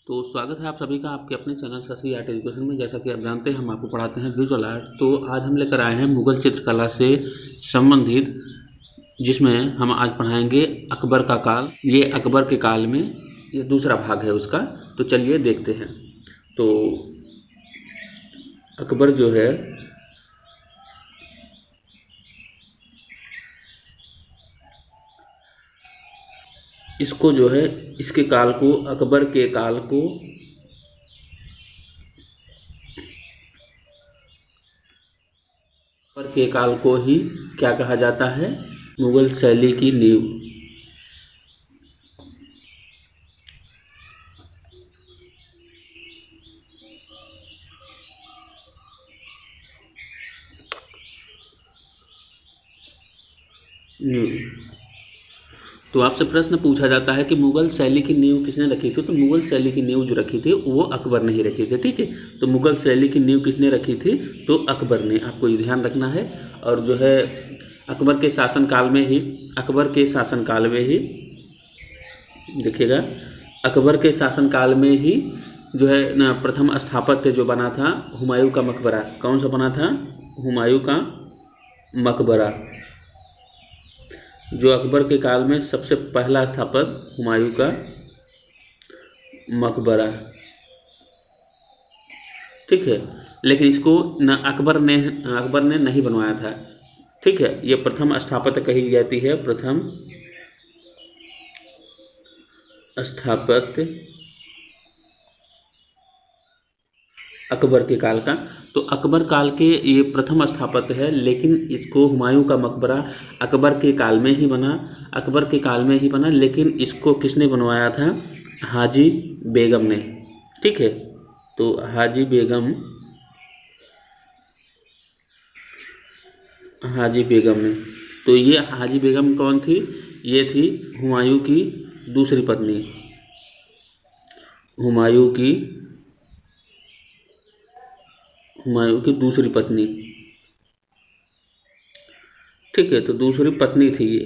तो स्वागत है आप सभी का आपके अपने चैनल शशि आर्ट एजुकेशन में। जैसा कि आप जानते हैं हम आपको पढ़ाते हैं विजुअल आर्ट। तो आज हम लेकर आए हैं मुगल चित्रकला से संबंधित, जिसमें हम आज पढ़ाएंगे अकबर का काल। ये अकबर के काल में ये दूसरा भाग है उसका। तो चलिए देखते हैं। तो अकबर जो है इसको जो है इसके काल को अकबर के काल को अकबर के काल को ही क्या कहा जाता है? मुगल शैली की नींव। नींव। तो आपसे प्रश्न पूछा जाता है कि मुगल शैली की नींव किसने रखी थी? तो मुगल शैली की नींव जो रखी थी वो अकबर ने ही रखी थी। ठीक है, तो मुगल शैली की नींव किसने रखी थी? तो अकबर ने। आपको ये ध्यान रखना है। और जो है अकबर के शासनकाल में ही देखिएगा, अकबर के शासनकाल में ही जो है ना प्रथम स्थापत्य जो बना था हुमायूं का मकबरा। कौन सा बना था? हुमायूं का मकबरा। जो अकबर के काल में सबसे पहला स्थापत्य हुमायूं का मकबरा। ठीक है, लेकिन इसको न अकबर ने नहीं बनवाया था। ठीक है, ये प्रथम स्थापत्य कही जाती है, प्रथम स्थापत्य अकबर के काल का। तो अकबर काल के ये प्रथम स्थापत्य है, लेकिन इसको हुमायूं का मकबरा अकबर के काल में ही बना, लेकिन इसको किसने बनवाया था? हाजी बेगम ने। ठीक है, तो हाजी बेगम ने। तो ये हाजी बेगम कौन थी? ये थी हुमायूं की दूसरी पत्नी। हुमायूं की दूसरी पत्नी। ठीक है, तो दूसरी पत्नी थी ये।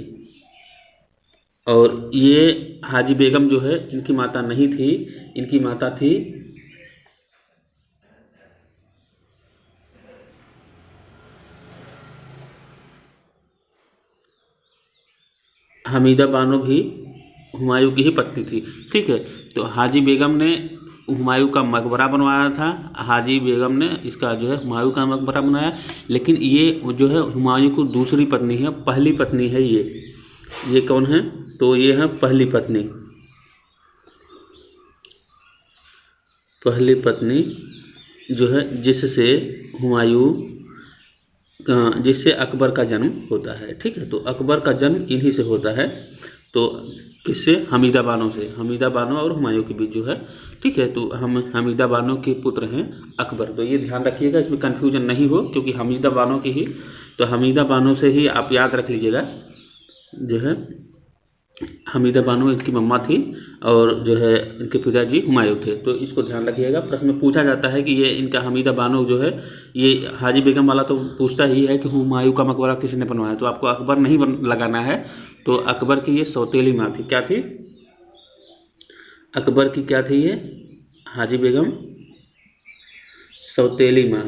और ये हाजी बेगम जो है इनकी माता नहीं थी, इनकी माता थी हमीदा बानो, भी हुमायूं की ही पत्नी थी। ठीक है, तो हाजी बेगम ने हुमायूं का मकबरा बनवाया था। हाजी बेगम ने इसका जो है हुमायूं का मकबरा बनाया, लेकिन ये जो है हुमायूं की दूसरी पत्नी है, पहली पत्नी है ये कौन है? तो ये है पहली पत्नी जो है जिससे अकबर का जन्म होता है। ठीक है, तो अकबर का जन्म इन्हीं से होता है। तो किससे? हमीदा बानो और हुमायूं के बीच जो है। ठीक है, तो हम हमीदा बानो के पुत्र हैं अकबर। तो ये ध्यान रखिएगा, इसमें कन्फ्यूजन नहीं हो, क्योंकि हमीदा बानो की ही, तो हमीदा बानो से ही आप याद रख लीजिएगा। जो है हमीदा बानो इनकी मम्मा थी, और जो है इनके पिताजी हुमायूं थे। तो इसको ध्यान रखिएगा। प्रश्न में पूछा जाता है कि ये इनका हमीदा बानो जो है, ये हाजी बेगम वाला तो पूछता ही है कि हुमायूं का मकबरा किसने बनवाया। तो आपको अकबर नहीं लगाना है। तो अकबर की ये सौतेली माँ थी। क्या थी? अकबर की क्या थी ये? हाजी बेगम सौतेली माँ।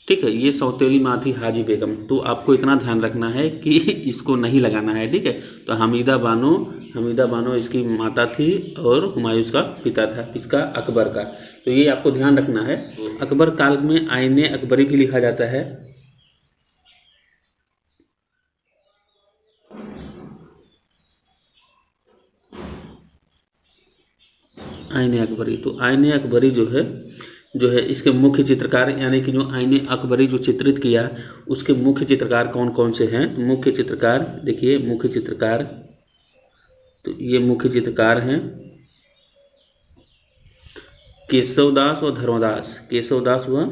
ठीक है, ये सौतेली माँ थी हाजी बेगम। तो आपको इतना ध्यान रखना है कि इसको नहीं लगाना है। ठीक है, तो हमीदा बानो इसकी माता थी, और हुमायूं इसका पिता था, इसका अकबर का। तो ये आपको ध्यान रखना है। अकबर काल में आईने अकबरी भी लिखा जाता है। आईने अकबरी। तो आईने अकबरी जो है इसके मुख्य चित्रकार, यानी कि जो आईने अकबरी जो चित्रित किया, उसके मुख्य चित्रकार कौन कौन से हैं? मुख्य चित्रकार देखिए, तो ये मुख्य चित्रकार हैं केशवदास और धर्मदास। केशवदास व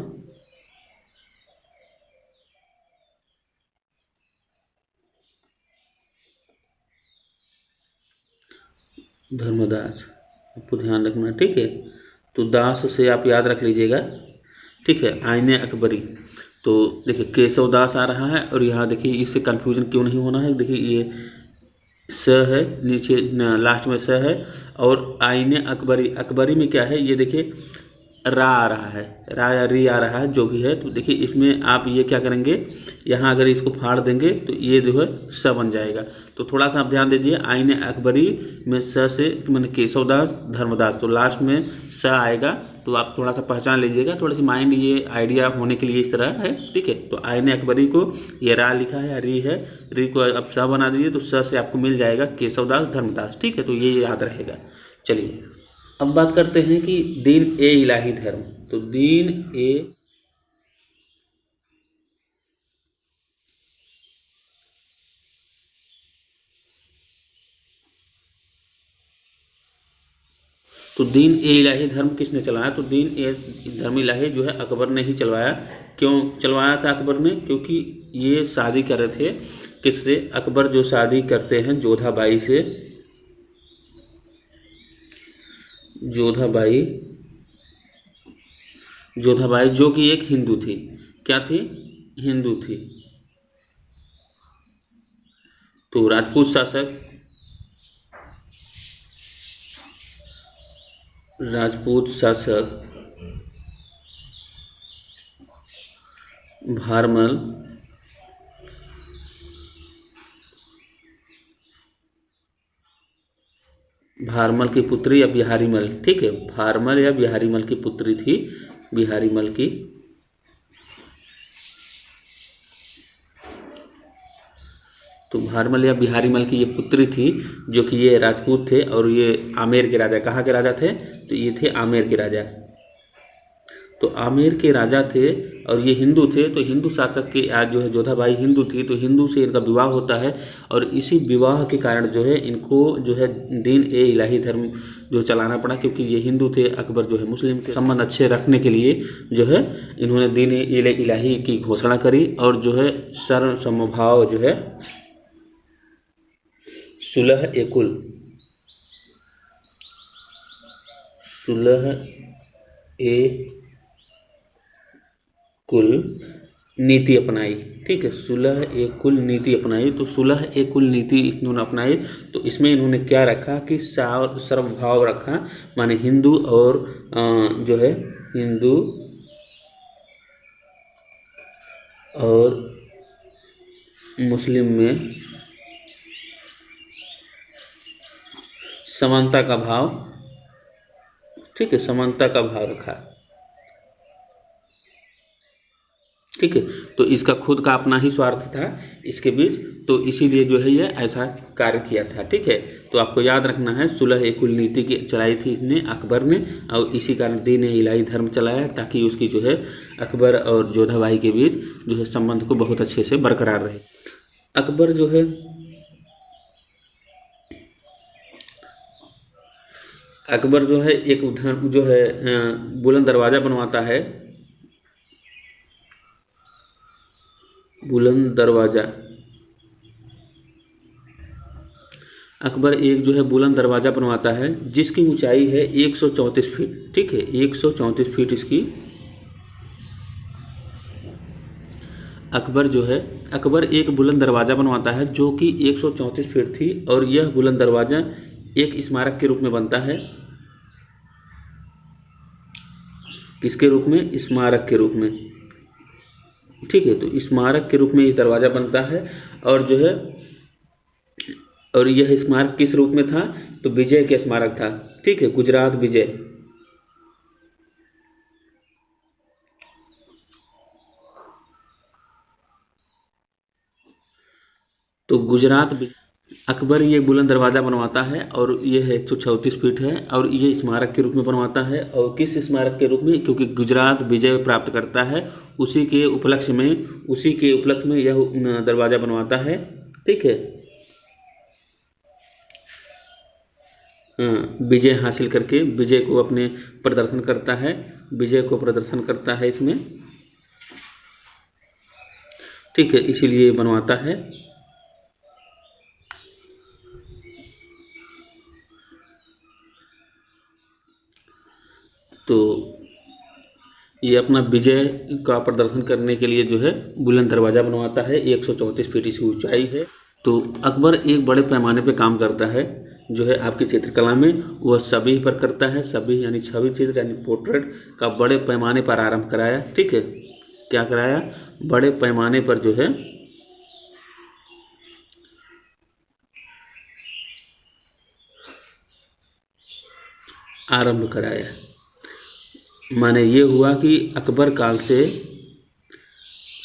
धर्मदास, आपको ध्यान रखना। ठीक है, तो दास से आप याद रख लीजिएगा। ठीक है, आईने अकबरी। तो देखिए केशवदास आ रहा है और यहाँ देखिए इससे कन्फ्यूजन क्यों नहीं होना है। देखिए ये स है, नीचे लास्ट में स है, और आईने अकबरी, अकबरी में क्या है ये देखिए रा आ रहा है, रा या री आ रहा है, जो भी है। तो देखिए इसमें आप ये क्या करेंगे, यहाँ अगर इसको फाड़ देंगे तो ये जो है स बन जाएगा। तो थोड़ा सा आप ध्यान दीजिए, आईने अकबरी में स से मैंने केशवदास धर्मदास, तो लास्ट में स आएगा। तो आप थोड़ा सा पहचान लीजिएगा, थोड़ी सी माइंड ये आइडिया होने के लिए इस तरह है, ठीक है। तो आईने अकबरी को ये रा लिखा है, री है, री को आप स बना दीजिए तो स से आपको मिल जाएगा केशवदास धर्मदास, ठीक है। तो ये याद रहेगा। चलिए अब बात करते हैं कि दीन ए इलाही धर्म। तो दीन ए तो दीन ए इलाही धर्म किसने चलाया? तो दीन ए धर्म इलाही जो है अकबर ने ही चलवाया। क्यों चलवाया था अकबर ने? क्योंकि ये शादी कर रहे थे किससे? अकबर जो शादी करते हैं जोधाबाई से, जोधाबाई, जोधाबाई जो कि एक हिंदू थी। क्या थी? हिंदू थी। तो राजपूत शासक, राजपूत शासक भारमल, भारमल की पुत्री या बिहारीमल, ठीक है, भारमल या बिहारीमल की पुत्री थी, बिहारीमल की। तो भारमल या बिहारीमल की ये पुत्री थी, जो कि ये राजपूत थे और ये आमेर के राजा। कहाँ के राजा थे? तो ये थे आमेर के राजा। तो आमेर के राजा थे और ये हिंदू थे। तो हिंदू शासक के आज जो है जोधाबाई हिंदू थी, तो हिंदू से इनका विवाह होता है और इसी विवाह के कारण जो है इनको जो है दीन ए इलाही धर्म जो चलाना पड़ा, क्योंकि ये हिंदू थे, अकबर जो है मुस्लिम थे। संबंध अच्छे रखने के लिए जो है इन्होंने दीन ए इलाही की घोषणा करी और जो है सर्व समभाव जो है सुलह ए कुल, सुलह ए कुल नीति अपनाई, ठीक है। सुलह ए कुल नीति अपनाई। तो सुलह ए कुल नीति इन्होंने अपनाई। तो इसमें इन्होंने क्या रखा कि सर्वभाव रखा, माने हिंदू और जो है हिंदू और मुस्लिम में समानता का भाव, ठीक है, समानता का भाव रखा, ठीक है। तो इसका खुद का अपना ही स्वार्थ था इसके बीच, तो इसीलिए जो है ये ऐसा कार्य किया था, ठीक है। तो आपको याद रखना है, सुलह ए कुल नीति की चलाई थी इसने अकबर ने, और इसी कारण दीन ए इलाही धर्म चलाया, ताकि उसकी जो है अकबर और जोधाबाई के बीच जो है संबंध को बहुत अच्छे से बरकरार रहे। अकबर जो है अकबर जो है एक जो है बुलंद दरवाज़ा बनवाता है, बुलंद दरवाज़ा। अकबर एक जो है बुलंद दरवाज़ा बनवाता है जिसकी ऊंचाई है 134 फीट, ठीक है, 134 फीट इसकी। अकबर जो है अकबर एक बुलंद दरवाज़ा बनवाता है जो कि 134 फीट थी, और यह बुलंद दरवाज़ा एक स्मारक के रूप में बनता है। किसके रूप में? स्मारक के रूप में, ठीक है। तो स्मारक के रूप में ये दरवाज़ा बनता है, और जो है और यह स्मारक किस रूप में था? तो विजय के स्मारक था, ठीक है, गुजरात विजय। तो गुजरात अकबर ये बुलंद दरवाज़ा बनवाता है और ये है 134 फीट है, और ये स्मारक के रूप में बनवाता है। और किस स्मारक के रूप में? क्योंकि गुजरात विजय प्राप्त करता है, उसी के उपलक्ष्य में यह दरवाज़ा बनवाता है, ठीक है। विजय हासिल करके विजय को अपने प्रदर्शन करता है, विजय को प्रदर्शन करता है इसमें, ठीक है, इसीलिए बनवाता है। तो ये अपना विजय का प्रदर्शन करने के लिए जो है बुलंद दरवाज़ा बनवाता है, 134 फीट इसकी ऊंचाई है। तो अकबर एक बड़े पैमाने पे काम करता है जो है आपकी चित्रकला में, वह सभी पर करता है। सभी यानी छवि चित्र यानी पोर्ट्रेट का बड़े पैमाने पर आरंभ कराया। ठीक है, क्या कराया? बड़े पैमाने पर जो है आरंभ कराया। माने ये हुआ कि अकबर काल से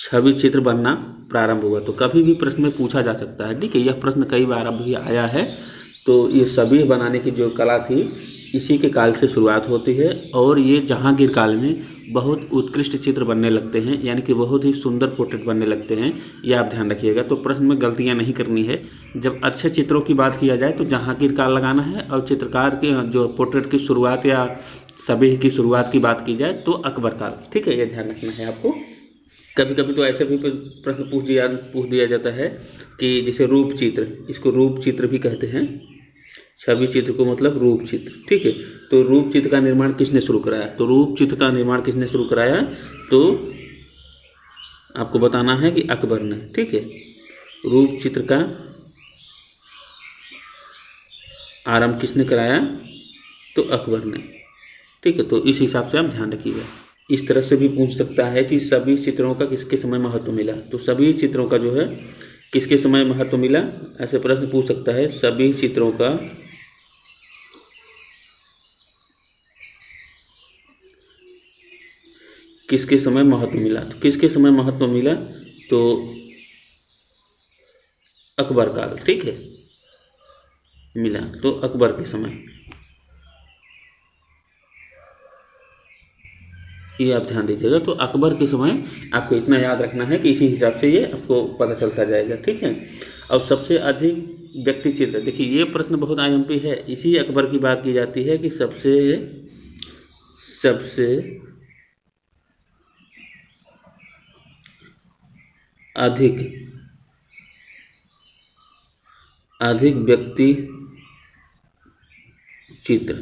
छवि चित्र बनना प्रारंभ हुआ। तो कभी भी प्रश्न में पूछा जा सकता है। ठीक है, यह प्रश्न कई बार अभी आया है। तो ये सभी बनाने की जो कला थी इसी के काल से शुरुआत होती है और ये जहांगीर काल में बहुत उत्कृष्ट चित्र बनने लगते हैं, यानी कि बहुत ही सुंदर पोर्ट्रेट बनने लगते हैं। ये आप ध्यान रखिएगा। तो प्रश्न में गलतियां नहीं करनी है। जब अच्छे चित्रों की बात किया जाए तो जहांगीर काल लगाना है, और चित्रकार के जो पोर्ट्रेट की शुरुआत या सभी की शुरुआत की बात की जाए तो अकबर काल। ठीक है, ये ध्यान रखना है आपको। कभी कभी तो ऐसे भी प्रश्न पूछ दिया जाता है कि जैसे रूप चित्र, इसको रूप चित्र भी कहते हैं। छवि चित्र को मतलब रूप चित्र। ठीक है, तो रूप चित्र का निर्माण किसने शुरू कराया? तो रूप चित्र का निर्माण किसने शुरू कराया? तो आपको बताना है कि अकबर ने। ठीक है, रूप चित्र का आरंभ किसने कराया? तो अकबर ने। ठीक है, तो इस हिसाब से आप ध्यान रखिएगा। इस तरह से भी पूछ सकता है कि सभी चित्रों का किसके समय महत्व मिला। तो सभी चित्रों का जो है किसके समय महत्व मिला, ऐसे प्रश्न पूछ सकता है। सभी चित्रों का किसके समय महत्व मिला? तो किसके समय महत्व मिला? तो अकबर काल। ठीक है, मिला तो अकबर के समय। ये आप ध्यान दीजिएगा। तो अकबर के समय आपको इतना याद रखना है कि इसी हिसाब से ये आपको पता चलता जाएगा। ठीक है, और सबसे अधिक व्यक्ति चित्र, देखिए ये प्रश्न बहुत आईएमपी है। इसी अकबर की बात की जाती है कि सबसे अधिक व्यक्ति चित्र,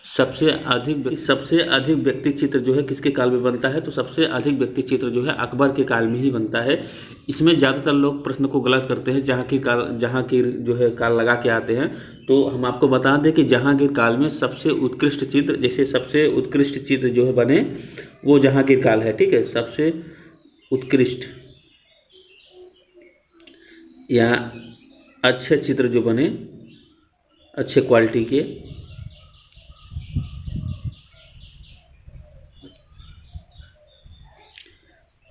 सबसे अधिक व्यक्ति चित्र जो है किसके काल में बनता है? तो सबसे अधिक व्यक्ति चित्र जो है अकबर के काल में ही बनता है। इसमें ज़्यादातर लोग प्रश्न को गलत करते हैं, जहांगीर जो है काल लगा के आते हैं। तो हम आपको बता दें कि जहांगीर काल में सबसे उत्कृष्ट चित्र, जैसे सबसे उत्कृष्ट चित्र जो है बने वो जहांगीर काल है। ठीक है, सबसे उत्कृष्ट या अच्छे चित्र जो बने, अच्छे क्वालिटी के,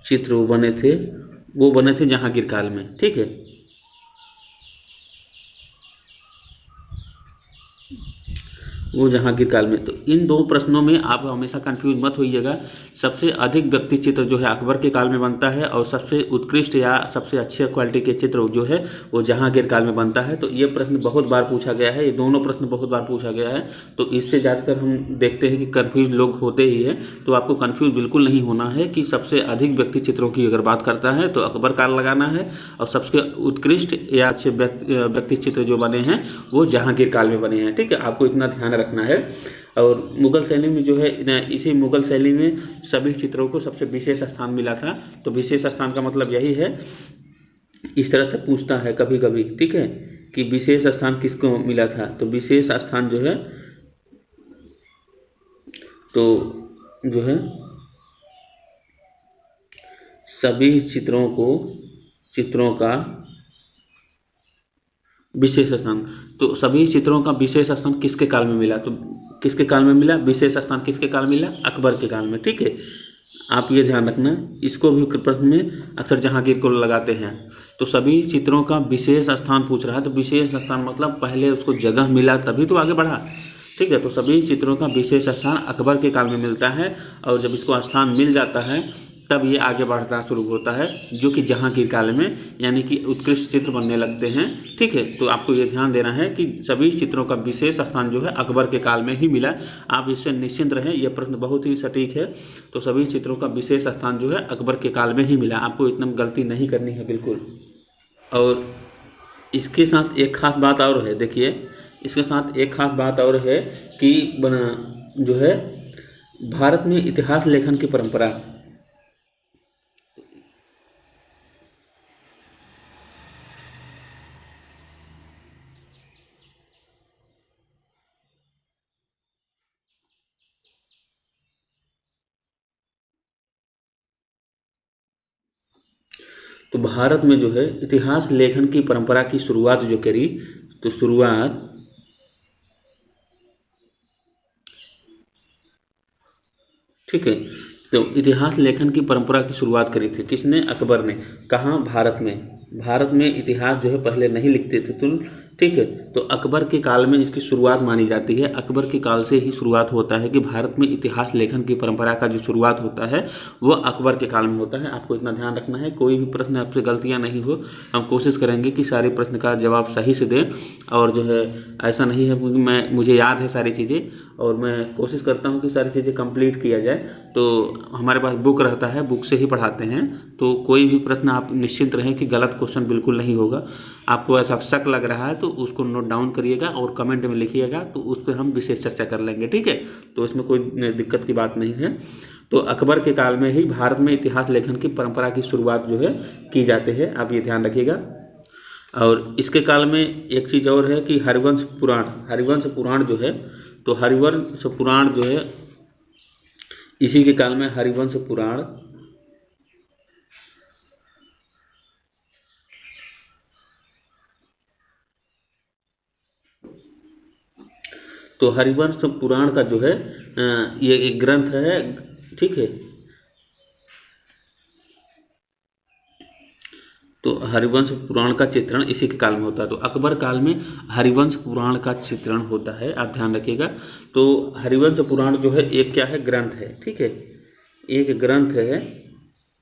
चित्र वो बने थे जहांगीर काल में। ठीक है, वो जहांगीर काल में। तो इन दो प्रश्नों में आप हमेशा कंफ्यूज मत होइएगा। सबसे अधिक व्यक्ति चित्र जो है अकबर के काल में बनता है और सबसे उत्कृष्ट या सबसे अच्छे क्वालिटी के चित्र जो है वो जहांगीर काल में बनता है। तो ये प्रश्न बहुत बार पूछा गया है, ये दोनों प्रश्न बहुत बार पूछा गया है। तो इससे ज़्यादातर हम देखते हैं कि कन्फ्यूज लोग होते ही हैं। तो आपको कन्फ्यूज बिल्कुल नहीं होना है कि सबसे अधिक व्यक्ति चित्रों की अगर बात करता है तो अकबर काल लगाना है, और सबसे उत्कृष्ट या अच्छे व्यक्ति चित्र जो बने हैं वो जहांगीर काल में बने हैं। ठीक है, आपको इतना ध्यान रखना है। और मुगल शैली में जो है, इसी मुगल शैली में सभी चित्रों को सबसे विशेष स्थान मिला था। तो विशेष स्थान का मतलब यही है, इस तरह से पूछता है कभी कभी। ठीक है, कि विशेष स्थान किसको मिला था? तो विशेष स्थान जो है सभी चित्रों का विशेष स्थान। तो सभी चित्रों का विशेष स्थान किसके काल में मिला? तो किसके काल में मिला? विशेष स्थान किसके काल में मिला? अकबर के काल में। ठीक है, आप ये ध्यान रखना। इसको भी प्रश्न में अक्सर जहांगीर को लगाते हैं। तो सभी चित्रों का विशेष स्थान पूछ रहा है। तो विशेष स्थान मतलब पहले उसको जगह मिला तभी तो आगे बढ़ा। ठीक है, तो सभी चित्रों का विशेष स्थान अकबर के काल में मिलता है, और जब इसको स्थान मिल जाता है तब ये आगे बढ़ना शुरू होता है, जो कि जहांगीर काल में यानी कि उत्कृष्ट चित्र बनने लगते हैं। ठीक है, तो आपको ये ध्यान देना है कि सभी चित्रों का विशेष स्थान जो है अकबर के काल में ही मिला। आप इससे निश्चिंत रहें, यह प्रश्न बहुत ही सटीक है। तो सभी चित्रों का विशेष स्थान जो है अकबर के काल में ही मिला। आपको इतना गलती नहीं करनी है बिल्कुल। और इसके साथ एक खास बात और है, देखिए इसके साथ एक खास बात और है कि जो है भारत में इतिहास लेखन की परंपरा। तो भारत में जो है इतिहास लेखन की परंपरा की शुरुआत जो करी, तो शुरुआत ठीक है, तो इतिहास लेखन की परंपरा की शुरुआत करी थी किसने? अकबर ने। कहाँ? भारत में। भारत में इतिहास जो है पहले नहीं लिखते थे तुम, ठीक है, तो अकबर के काल में इसकी शुरुआत मानी जाती है। अकबर के काल से ही शुरुआत होता है कि भारत में इतिहास लेखन की परंपरा का जो शुरुआत होता है वह अकबर के काल में होता है। आपको इतना ध्यान रखना है, कोई भी प्रश्न आपसे गलतियाँ नहीं हो। हम कोशिश करेंगे कि सारे प्रश्न का जवाब सही से दें, और जो है ऐसा नहीं है क्योंकि मुझे याद है सारी चीज़ें, और मैं कोशिश करता हूँ कि सारी चीज़ें कंप्लीट किया जाए। तो हमारे पास बुक रहता है, बुक से ही पढ़ाते हैं, तो कोई भी प्रश्न आप निश्चिंत रहें कि गलत क्वेश्चन बिल्कुल नहीं होगा। आपको ऐसा शक लग रहा है तो उसको नोट डाउन करिएगा और कमेंट में लिखिएगा, तो उस पर हम विशेष चर्चा कर लेंगे, ठीक है। तो इसमें कोई दिक्कत की बात नहीं है। तो अकबर के काल में ही भारत में इतिहास लेखन की परंपरा की शुरुआत जो है की जाती है, आप ये ध्यान रखिएगा। और इसके काल में एक चीज़ और है कि हरिवंश पुराण, हरिवंश पुराण जो है, तो हरिवंश पुराण जो है इसी के काल में हरिवंश पुराण तो हरिवंश पुराण का जो है ये एक ग्रंथ है, ठीक है। तो हरिवंश पुराण का चित्रण इसी के काल में होता है। तो अकबर काल में हरिवंश पुराण का चित्रण होता है, आप ध्यान रखिएगा। तो हरिवंश पुराण जो है एक क्या है? ग्रंथ है, ठीक है, एक ग्रंथ है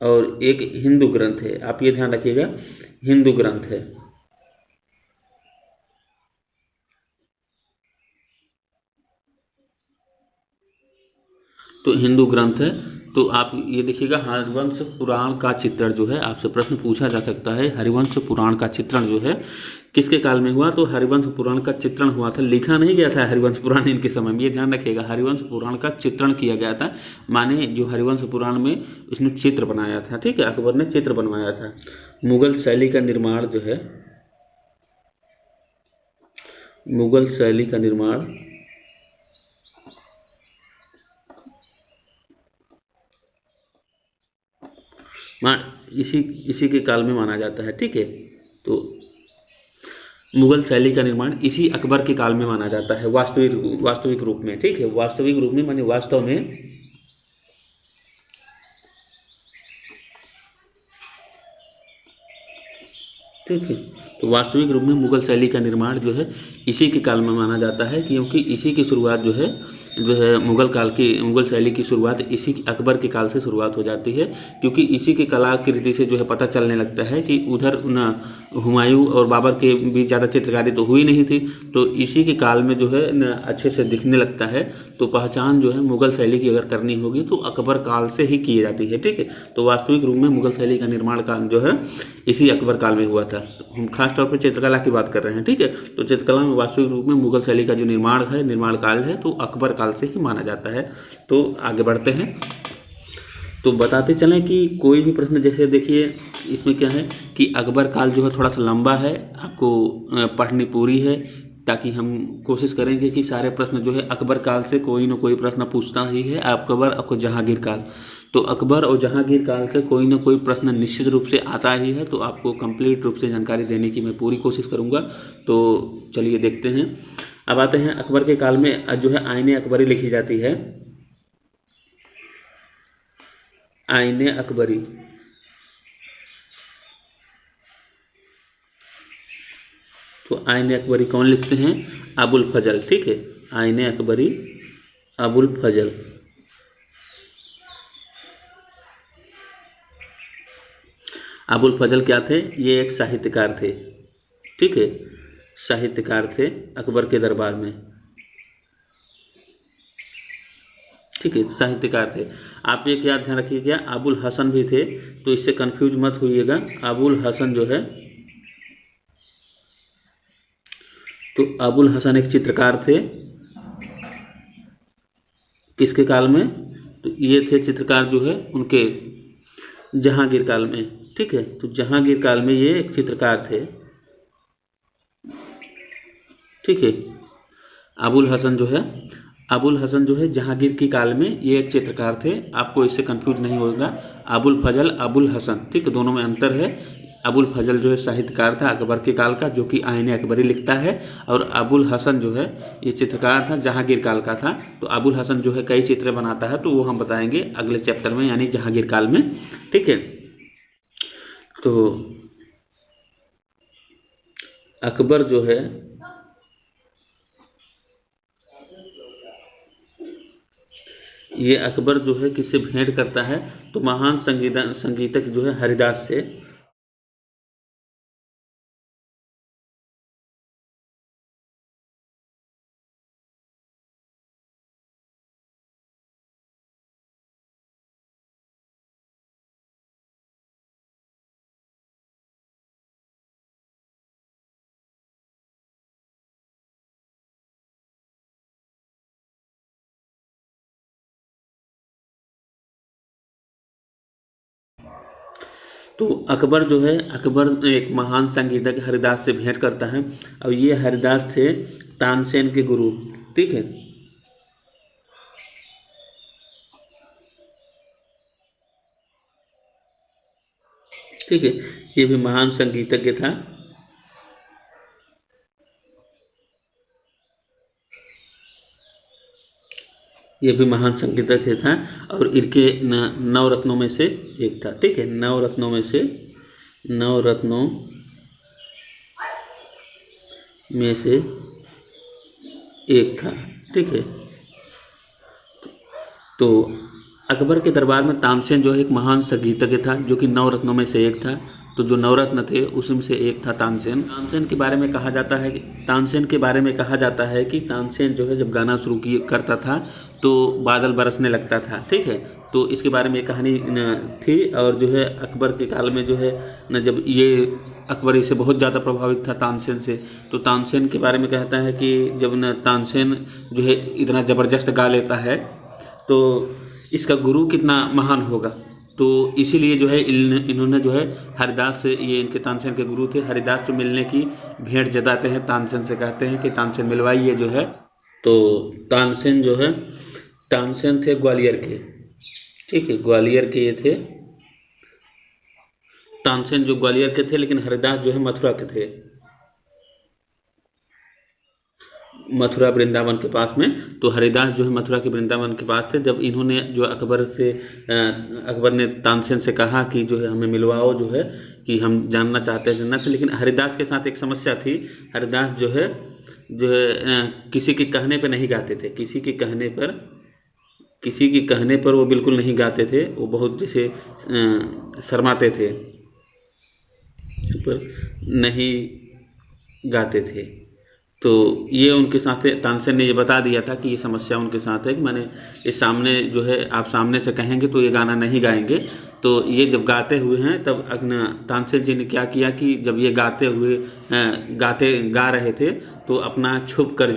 और एक हिंदू ग्रंथ है, आप ये ध्यान रखिएगा, हिंदू ग्रंथ है। तो हिंदू ग्रंथ है। तो आप ये देखिएगा, हरिवंश पुराण का चित्रण जो है, आपसे प्रश्न पूछा जा सकता है, हरिवंश पुराण का चित्रण जो है किसके काल में हुआ? तो हरिवंश पुराण का चित्रण हुआ था, लिखा नहीं गया था हरिवंश पुराण इनके समय में, ये ध्यान रखिएगा, हरिवंश पुराण का चित्रण किया गया था। माने जो हरिवंश पुराण में उसने चित्र बनाया था, ठीक है, अकबर ने चित्र बनवाया था। मुगल शैली का निर्माण जो है, मुगल शैली का निर्माण इसी इसी के काल में माना जाता है, ठीक है। तो मुगल शैली का निर्माण इसी अकबर के काल में माना जाता है, वास्तविक रूप में, ठीक है, वास्तविक रूप में माने वास्तव में, ठीक है। तो वास्तविक रूप में मुगल शैली का निर्माण जो है इसी के काल में माना जाता है, क्योंकि इसी की शुरुआत जो है मुगल शैली की शुरुआत इसी अकबर के काल से शुरुआत हो जाती है, क्योंकि इसी की कलाकृति से जो है पता चलने लगता है कि उधर न हुमायूं और बाबर के भी ज़्यादा चित्रकारी तो हुई नहीं थी, तो इसी के काल में जो है न अच्छे से दिखने लगता है। तो पहचान जो है मुगल शैली की अगर करनी होगी तो अकबर काल से ही की जाती है, ठीक है। तो वास्तविक रूप में मुगल शैली का निर्माण काल जो है इसी अकबर काल में हुआ था। हम खास तौर पर चित्रकला की बात कर रहे हैं, ठीक है। तो चित्रकला में वास्तविक रूप में मुगल शैली का जो निर्माण काल है तो अकबर काल से ही माना जाता है। तो आगे बढ़ते हैं, तो बताते चलें कि कोई भी प्रश्न, जैसे देखिए इसमें क्या है कि अकबर काल जो है थोड़ा सा लंबा है, आपको पढ़नी पूरी है, ताकि हम कोशिश करेंगे कि सारे प्रश्न जो है अकबर काल से कोई ना कोई प्रश्न पूछता ही है। अकबर और जहांगीर काल, तो अकबर और जहांगीर काल से कोई ना कोई प्रश्न निश्चित रूप से आता ही है, तो आपको कंप्लीट रूप से जानकारी देने की मैं पूरी कोशिश करूँगा। तो चलिए देखते हैं। अब आते हैं अकबर के काल में जो है आईने अकबरी लिखी जाती है, आईने अकबरी। तो आईने अकबरी कौन लिखते हैं? अबुल फजल, ठीक है, आईने अकबरी अबुल फजल। अबुल फजल क्या थे? ये एक साहित्यकार थे, ठीक है, साहित्यकार थे अकबर के दरबार में, ठीक है, साहित्यकार थे। आप ये क्या ध्यान रखिएगा, अबुल हसन भी थे, तो इससे कंफ्यूज मत होइएगा। अबुल हसन जो है, तो अबुल हसन एक चित्रकार थे, किसके काल में? तो ये थे चित्रकार जो है उनके जहांगीर काल में, ठीक है। तो जहांगीर काल में ये एक चित्रकार थे, ठीक है। अबुल हसन जो है जहांगीर की काल में ये एक चित्रकार थे। आपको इससे कंफ्यूज नहीं होगा, अबुल फजल, अबुल हसन, ठीक है, दोनों में अंतर है। अबुल फजल जो है साहित्यकार था अकबर के काल का, जो कि आईने अकबरी लिखता है, और अबुल हसन जो है ये चित्रकार था, जहांगीर काल का था। तो अबुल हसन जो है कई चित्र बनाता है, तो वो हम बताएंगे अगले चैप्टर में, यानी जहांगीर काल में, ठीक है। तो अकबर जो है ये अकबर जो है किससे भेंट करता है, तो महान संगीतक जो है हरिदास से। तो अकबर जो है, अकबर एक महान संगीतक हरिदास से भेंट करता है, और ये हरिदास थे तानसेन के गुरु, ठीक है। ठीक है, ये भी महान संगीतज्ञ था। ये भी महान संगीतज्ञ था, और इनके नवरत्नों में से एक था, ठीक है। नवरत्नों में से एक था, ठीक है। तो अकबर के दरबार में तानसेन जो है एक महान संगीतज्ञ था, जो कि नवरत्नों में से एक था। तो जो नवरत्न थे उसमें से एक था तानसेन। तानसेन के बारे में कहा जाता है कि तानसेन जो है जब गाना शुरू करता था तो बादल बरसने लगता था, ठीक है। तो इसके बारे में एक कहानी थी, और जो है अकबर के काल में जो है न, जब ये अकबर इससे बहुत ज़्यादा प्रभावित था तानसेन से, तो तानसेन के बारे में कहता है कि जब न तानसेन जो है इतना ज़बरदस्त गा लेता है तो इसका गुरु कितना महान होगा। तो इसीलिए जो है इन्होंने जो है हरिदास से, ये इनके तानसेन के गुरु थे, हरिदास से मिलने की भेंट जताते हैं, तानसेन से कहते हैं कि तानसेन मिलवाइए जो है। तो तानसेन जो है, तानसेन थे ग्वालियर के, ठीक है, ग्वालियर के ये थे तानसेन, जो ग्वालियर के थे, लेकिन हरिदास जो है मथुरा के थे, मथुरा वृंदावन के पास में। तो हरिदास जो है मथुरा के वृंदावन के पास थे। जब इन्होंने जो अकबर ने तानसेन से कहा कि जो है हमें मिलवाओ, जो है कि हम जानना चाहते हैं जन्नत, लेकिन हरिदास के साथ एक समस्या थी। हरिदास जो है किसी के कहने पर नहीं गाते थे, किसी के कहने पर वो बिल्कुल नहीं गाते थे, वो बहुत जैसे शर्माते थे, पर नहीं गाते थे। तो ये उनके साथ तानसेन ने ये बता दिया था कि ये समस्या उनके साथ है कि मैंने ये सामने जो है आप सामने से कहेंगे तो ये गाना नहीं गाएंगे। तो ये जब गाते हुए हैं तब तानसेन जी ने क्या किया कि जब ये गा रहे थे तो अपना छुप कर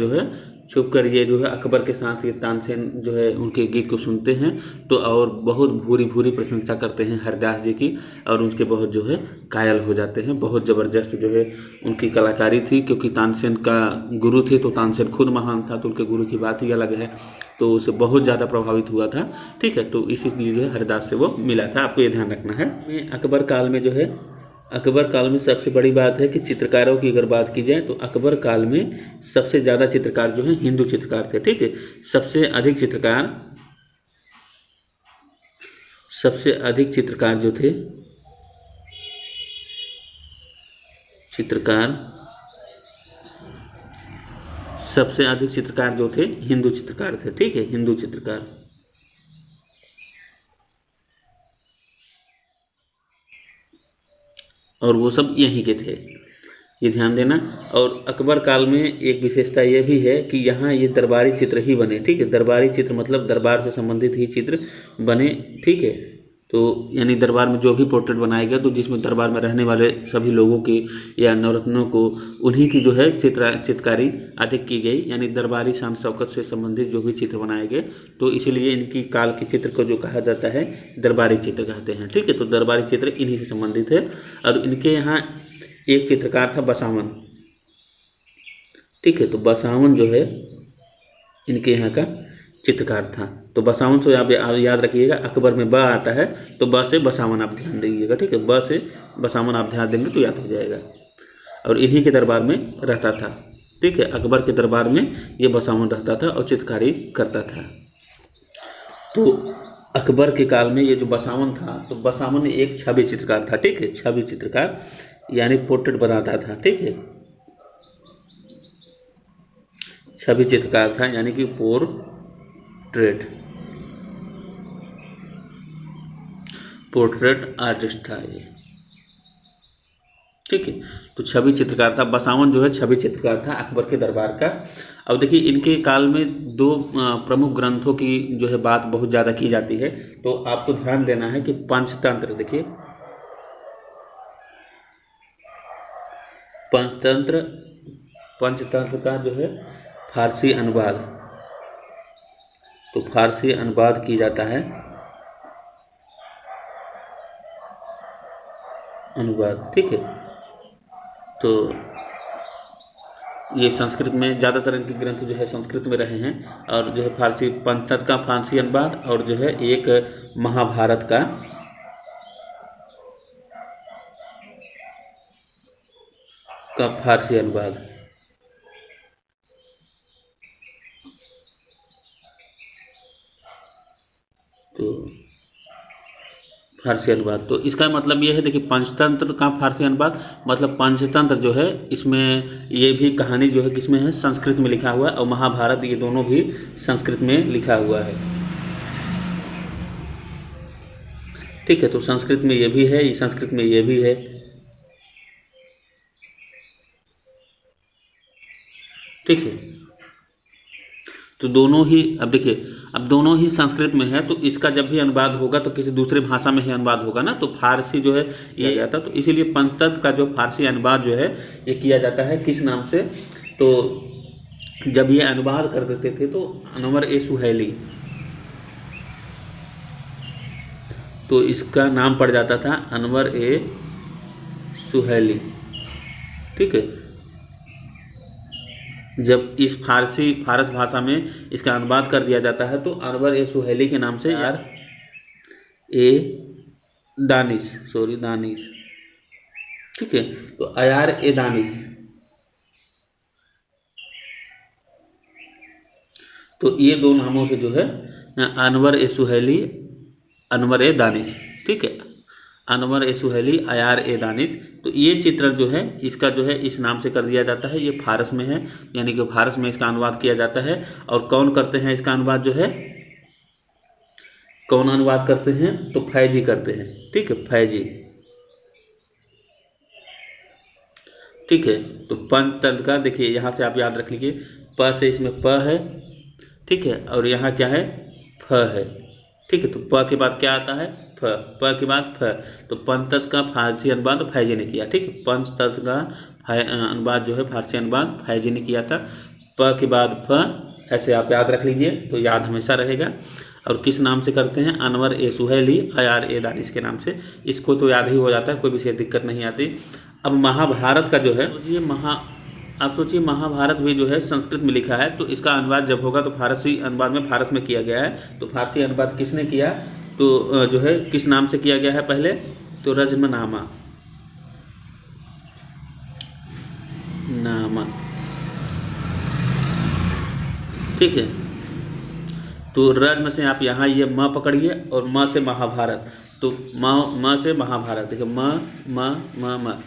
ये जो है अकबर के साथ ये तानसेन जो है उनके गीत को सुनते हैं, तो और बहुत भूरी भूरी प्रशंसा करते हैं हरिदास जी की, और उनके बहुत जो है कायल हो जाते हैं। बहुत ज़बरदस्त जो है उनकी कलाकारी थी, क्योंकि तानसेन का गुरु थे, तो तानसेन खुद महान था, तो उनके गुरु की बात ही अलग है। तो उसे बहुत ज़्यादा प्रभावित हुआ था, ठीक है। तो इसीलिए जो है हरिदास से वो मिला था, आपको ये ध्यान रखना है। अकबर काल में जो है, अकबर काल में सबसे बड़ी बात है कि चित्रकारों की अगर बात की जाए तो अकबर काल में सबसे ज़्यादा चित्रकार जो है हिंदू चित्रकार थे, ठीक है। सबसे अधिक चित्रकार जो थे, सबसे अधिक चित्रकार जो थे हिंदू चित्रकार थे, ठीक है, हिंदू चित्रकार। और वो सब यहीं के थे, ये ध्यान देना। और अकबर काल में एक विशेषता ये भी है कि यहाँ ये दरबारी चित्र ही बने, ठीक है। दरबारी चित्र मतलब दरबार से संबंधित ही चित्र बने, ठीक है। तो यानी दरबार में जो भी पोर्ट्रेट बनाया गया, तो जिसमें दरबार में रहने वाले सभी लोगों की या नवरत्नों को उन्हीं की जो है चित्रकारी अधिक की गई, यानी दरबारी शान शौकत से संबंधित जो भी चित्र बनाए गए, तो इसीलिए इनकी काल के चित्र को जो कहा जाता है दरबारी चित्र कहते हैं। ठीक है, तो दरबारी चित्र इन्हीं से संबंधित है। और इनके यहाँ एक चित्रकार था बसावन। ठीक है, तो बसावन जो है इनके यहाँ का चित्रकार था। तो बसावन से आप याद रखिएगा, अकबर में ब आता है तो ब से बसावन आप ध्यान दीजिएगा। ठीक है, ब से बसावन आप ध्यान देंगे तो याद हो जाएगा। और इन्हीं के दरबार में रहता था। ठीक है, अकबर के दरबार में ये बसावन रहता था और चित्रकारी करता था। तो अकबर के काल में ये जो बसावन था, तो बसावन एक छवि चित्रकार था। ठीक है, छवि चित्रकार यानी पोर्ट्रेट बनाता था। ठीक है, छवि चित्रकार था यानी कि पोर्ट्रेट आर्टिस्ट था ये। ठीक है, तो छवि चित्रकार था बसावन, जो है छवि चित्रकार था अकबर के दरबार का। अब देखिए, इनके काल में दो प्रमुख ग्रंथों की जो है बात बहुत ज़्यादा की जाती है, तो आपको ध्यान देना है कि पंचतंत्र, देखिए पंचतंत्र का जो है फारसी अनुवाद, तो फारसी अनुवाद की जाता है, अनुवाद। ठीक है, तो ये संस्कृत में ज़्यादातर इनके ग्रंथ जो है संस्कृत में रहे हैं, और जो है फारसी पंचतंत्र का फारसी अनुवाद, और जो है एक महाभारत का फारसी अनुवाद। तो फारसी अनुवाद, तो इसका मतलब ये है, देखिए पंचतंत्र का फारसी अनुवाद मतलब पंचतंत्र जो है इसमें ये भी कहानी जो है किसमें है, संस्कृत में लिखा हुआ है, और महाभारत ये दोनों भी संस्कृत में लिखा हुआ है। ठीक है, तो संस्कृत में ये भी है, संस्कृत में ये भी है। ठीक है, तो दोनों ही, अब देखिए, अब दोनों ही संस्कृत में है, तो इसका जब भी अनुवाद होगा तो किसी दूसरे भाषा में ही अनुवाद होगा ना, तो फारसी जो है ये जाता, तो इसीलिए पंचतंत्र का जो फारसी अनुवाद जो है ये किया जाता है किस नाम से, तो जब ये अनुवाद कर देते थे तो अनवर ए सुहैली, तो इसका नाम पड़ जाता था अनवर ए सुहैली। ठीक है, जब इस फारस भाषा में इसका अनुवाद कर दिया जाता है तो अनवर ए सुहैली के नाम से दानिश। ठीक है, तो अयार ए दानिश, तो ये दो नामों से जो है अनवर ए सुहैली, अनवर ए दानिश। ठीक है, अनवर ए सुहैली, अयार ए दानिश, तो ये चित्र जो है इसका जो है इस नाम से कर दिया जाता है। ये फारस में है, यानी कि फारस में इसका अनुवाद किया जाता है। और कौन करते हैं इसका अनुवाद जो है, कौन अनुवाद करते हैं, तो फैजी करते हैं। ठीक है, फैजी। ठीक है, तो पंचतंत्र का देखिए यहाँ से आप याद रख लीजिए, प से इसमें प है। ठीक है, और यहाँ क्या है, फ है। ठीक है, तो प के बाद क्या आता है, फ, प के बाद फ, तो पंचतंत्र का फारसी अनुवाद फैजी ने किया। ठीक है, पंचतंत्र का अनुवाद जो है फारसी अनुवाद फैजी ने किया था। प के बाद फ, ऐसे आप याद रख लीजिए तो याद हमेशा रहेगा। और किस नाम से करते हैं, अनवर ए सुहैली, अयार ए दानिश के नाम से, इसको तो याद ही हो जाता है, कोई विशेष दिक्कत नहीं आती। अब महाभारत का जो है, आप सोचिए महाभारत भी जो है संस्कृत में लिखा है, तो इसका अनुवाद जब होगा तो फारसी अनुवाद में फारस में किया गया है। तो फारसी अनुवाद किसने किया, तो जो है किस नाम से किया गया है पहले, तो रज़्मनामा, ठीक है, तो रज्म से आप यहाँ ये म पकड़िए और म से महाभारत, तो म से महाभारत, देखिए म,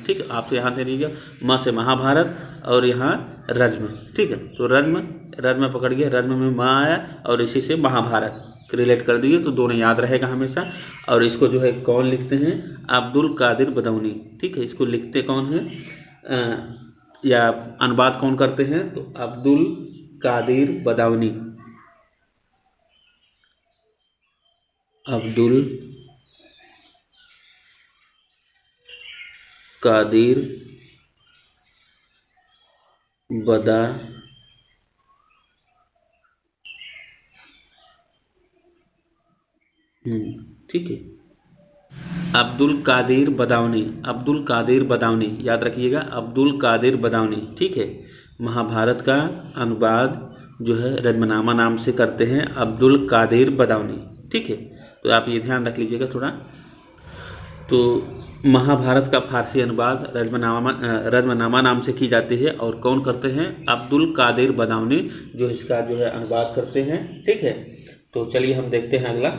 ठीक है, आप यहाँ दे दीजिए म से महाभारत और यहाँ रज्म। ठीक है, तो रज्म पकड़िए, रज्म में म आया और इसी से महाभारत रिलेट कर दिए, तो दोनों याद रहेगा हमेशा। और इसको जो है कौन लिखते हैं, अब्दुल कादिर बदौनी। ठीक है, इसको लिखते कौन है या अनुवाद कौन करते हैं, तो अब्दुल कादिर बदाउनी, अब्दुल कादिर बदाऊनी, ठीक है। अब्दुल कादिर बदाऊनी, अब्दुल कादिर बदाऊनी, याद रखिएगा, अब्दुल कादिर बदाऊनी, ठीक है। महाभारत का अनुवाद जो है रज़्मनामा नाम से करते हैं अब्दुल कादिर बदाऊनी, ठीक है। तो आप ये ध्यान रख लीजिएगा थोड़ा। तो महाभारत का फारसी अनुवाद रज़्मनामा नाम से की जाती है और कौन करते हैं? अब्दुल कादिर बदाऊनी जो इसका जो है अनुवाद करते हैं, ठीक है। तो चलिए हम देखते हैं अगला।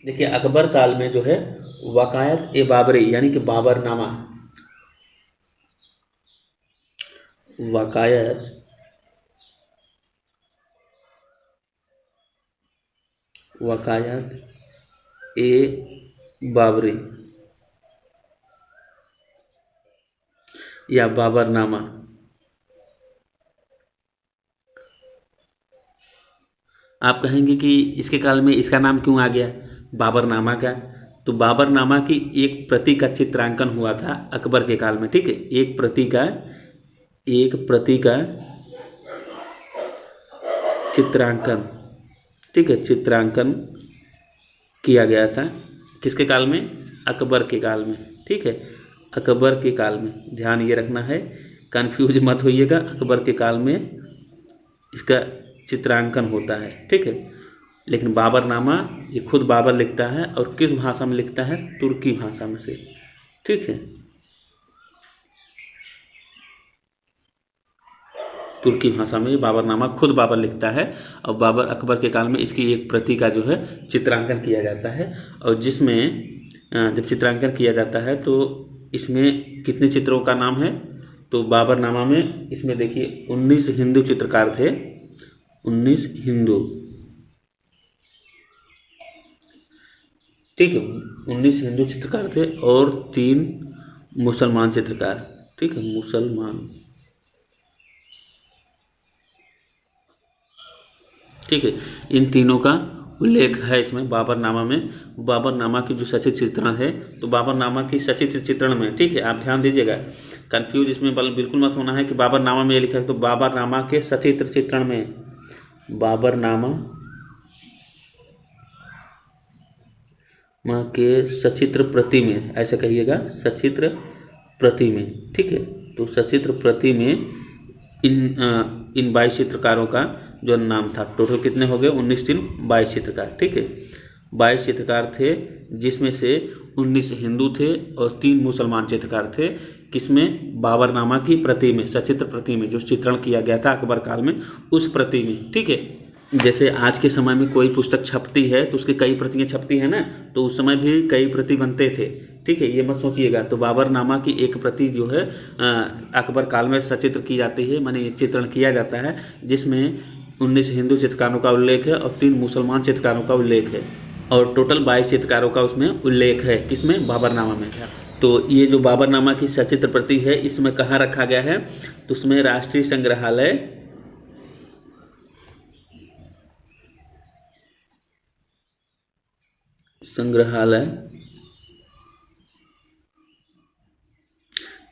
देखिए अकबर काल में जो है वकायत ए बाबरी यानी कि बाबरनामा, वकायत ए बाबरी या बाबरनामा, आप कहेंगे कि इसके काल में इसका नाम क्यों आ गया बाबरनामा का? तो बाबरनामा की एक प्रति का चित्रांकन हुआ था अकबर के काल में, ठीक है। एक प्रति का चित्रांकन, ठीक है, चित्रांकन किया गया था किसके काल में? अकबर के काल में, ठीक है। अकबर के काल में, ध्यान ये रखना है, कंफ्यूज मत होइएगा। अकबर के काल में इसका चित्रांकन होता है, ठीक है। लेकिन बाबरनामा ये खुद बाबर लिखता है और किस भाषा में लिखता है? तुर्की भाषा में से, ठीक है। तुर्की भाषा में बाबरनामा खुद बाबर लिखता है और बाबर अकबर के काल में इसकी एक प्रति का जो है चित्रांकन किया जाता है। और जिसमें जब चित्रांकन किया जाता है तो इसमें कितने चित्रों का नाम है? तो बाबरनामा में इसमें देखिए 19 हिंदू चित्रकार थे, 19 हिंदू, ठीक है, 19 हिंदू चित्रकार थे और 3 मुसलमान चित्रकार, ठीक है, मुसलमान, ठीक है। इन तीनों का उल्लेख है इसमें बाबरनामा में। बाबरनामा की जो सचित्र चित्रण है, तो बाबरनामा की सचित्र चित्रण में, ठीक है, आप ध्यान दीजिएगा, कंफ्यूज इसमें बिल्कुल मत होना है कि बाबरनामा में ये लिखा है। तो बाबरनामा के सचित्र चित्रण में, बाबरनामा के सचित्र प्रति में, ऐसा कहिएगा, सचित्र प्रति में, ठीक है। तो सचित्र प्रति में इन 22 चित्रकारों का जो नाम था, टोटल कितने हो गए? 19 3 22 चित्रकार, ठीक है। 22 चित्रकार थे जिसमें से 19 हिंदू थे और 3 मुसलमान चित्रकार थे। किसमें? बाबरनामा की प्रति में, सचित्र प्रति में, जो चित्रण किया गया था अकबर काल में, उस प्रति में, ठीक है। जैसे आज के समय में कोई पुस्तक छपती है तो उसकी कई प्रतियां छपती है ना, तो उस समय भी कई प्रति बनते थे, ठीक है, ये मत सोचिएगा। तो बाबरनामा की एक प्रति जो है अकबर काल में सचित्र की जाती है, माने चित्रण किया जाता है, जिसमें 19 हिंदू चित्रकारों का उल्लेख है और 3 मुसलमान चित्रकारों का उल्लेख है और टोटल 22 चित्रकारों का उसमें उल्लेख है। किसमें? बाबरनामा में। तो ये जो बाबरनामा की सचित्र प्रति है, इसमें कहाँ रखा गया है? तो उसमें राष्ट्रीय संग्रहालय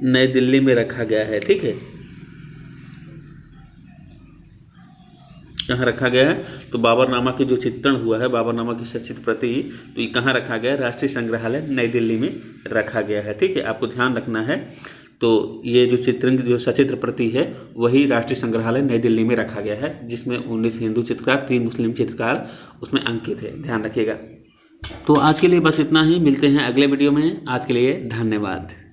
नई दिल्ली में रखा गया है, ठीक है। कहाँ रखा गया है? तो बाबरनामा की जो चित्रण हुआ है, बाबरनामा की सचित्र प्रति, तो ये कहाँ रखा गया है? राष्ट्रीय संग्रहालय नई दिल्ली में रखा गया है, ठीक है, आपको ध्यान रखना है। तो ये जो चित्रण की जो सचित्र प्रति है वही राष्ट्रीय संग्रहालय नई दिल्ली में रखा गया है, जिसमें 19 हिंदू चित्रकार, 3 मुस्लिम चित्रकार उसमें अंकित है, ध्यान रखिएगा। तो आज के लिए बस इतना ही, मिलते हैं अगले वीडियो में। आज के लिए धन्यवाद।